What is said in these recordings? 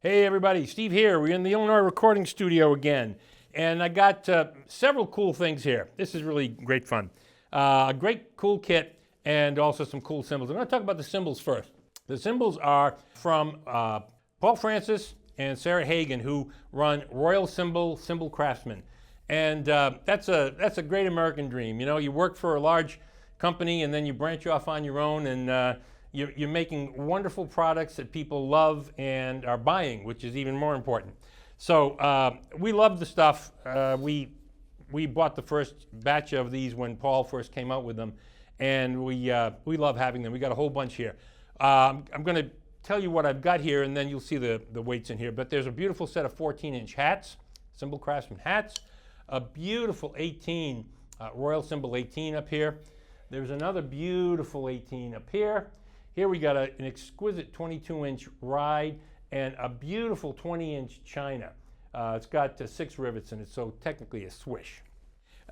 Hey everybody, Steve here. We're in the Illinois recording studio again. And I got several cool things here. This is really great fun. A great cool kit and also some cool cymbals. I'm going to talk about the cymbals first. The cymbals are from Paul Francis and Sarah Hagen, who run Royal Cymbals, cymbal craftsmen. And that's a great American dream. You know, you work for a large company and then you branch off on your own, and you're making wonderful products that people love and are buying, which is even more important. So we love the stuff. We bought the first batch of these when Paul first came out with them, and we love having them. We got a whole bunch here. I'm going to tell you what I've got here, and then you'll see the weights in here. But there's a beautiful set of 14-inch hats, cymbal craftsman hats, a beautiful 18 Royal Cymbal 18 up here. There's another beautiful 18 up here. Here we got an exquisite 22-inch ride and a beautiful 20-inch china. It's got 6 rivets in it, so technically a swish.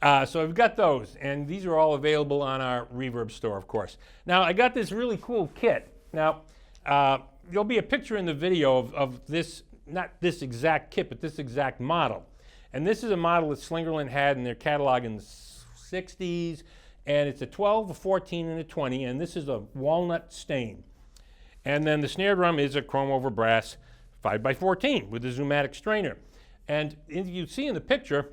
So I've got those, and these are all available on our Reverb store, of course. Now, I got this really cool kit. Now, there'll be a picture in the video of this, not this exact kit, but this exact model. And this is a model that Slingerland had in their catalog in the 60s. And it's a 12, a 14, and a 20, and this is a walnut stain. And then the snare drum is a chrome over brass 5x14 with a Setomatic strainer. And you see in the picture,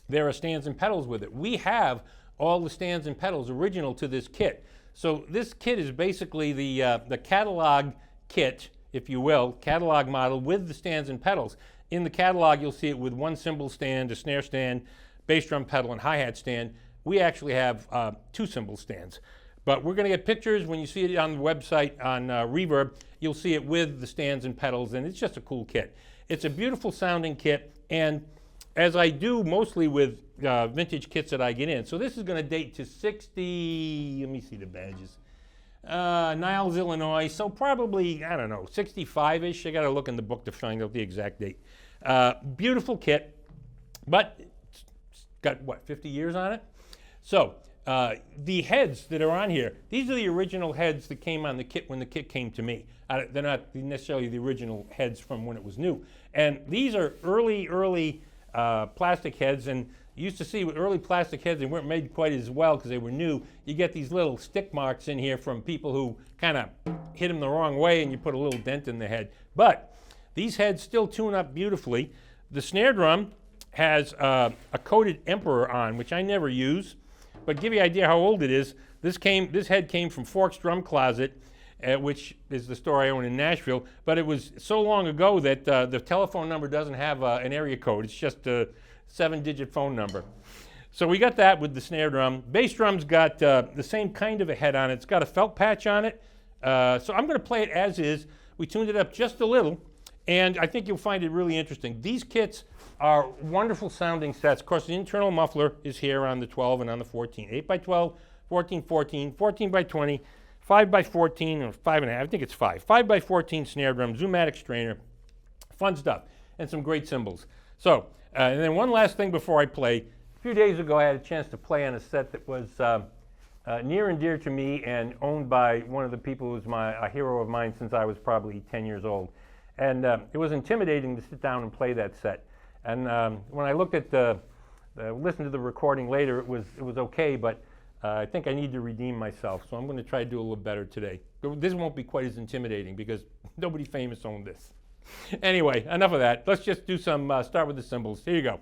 there are stands and pedals with it. We have all the stands and pedals original to this kit. So this kit is basically the catalog kit, if you will, catalog model with the stands and pedals. In the catalog, you'll see it with one cymbal stand, a snare stand, bass drum pedal, and hi-hat stand. We actually have 2 cymbal stands. But we're going to get pictures. When you see it on the website on Reverb, you'll see it with the stands and pedals, and it's just a cool kit. It's a beautiful sounding kit, and as I do mostly with vintage kits that I get in. So this is going to date to 60, let me see the badges, Niles, Illinois, so probably, I don't know, 65-ish. I got to look in the book to find out the exact date. Beautiful kit, but it's got, what, 50 years on it? So the heads that are on here, these are the original heads that came on the kit when the kit came to me. They're not necessarily the original heads from when it was new. And these are early plastic heads, and you used to see with early plastic heads, they weren't made quite as well because they were new. You get these little stick marks in here from people who kind of hit them the wrong way, and you put a little dent in the head. But these heads still tune up beautifully. The snare drum has a coated Emperor on, which I never use. But to give you an idea how old it is, this head came from Forks Drum Closet, which is the store I own in Nashville. But it was so long ago that the telephone number doesn't have an area code. It's just a 7-digit phone number. So we got that with the snare drum. Bass drum's got the same kind of a head on it. It's got a felt patch on it. So I'm going to play it as is. We tuned it up just a little, and I think you'll find it really interesting. These kits are wonderful sounding sets. Of course, the internal muffler is here on the 12 and on the 14. 8x12, 14x14, 14x20, 5x14, or 5.5, I think it's 5. 5x14 snare drum, Setomatic strainer, fun stuff, and some great cymbals. So, and then one last thing before I play. A few days ago, I had a chance to play on a set that was near and dear to me and owned by one of the people who's a hero of mine since I was probably 10 years old. And it was intimidating to sit down and play that set. And when I looked at listened to the recording later, it was okay, but I think I need to redeem myself. So I'm going to try to do a little better today. This won't be quite as intimidating because nobody famous owned this. Anyway, enough of that. Let's just do some, start with the cymbals. Here you go.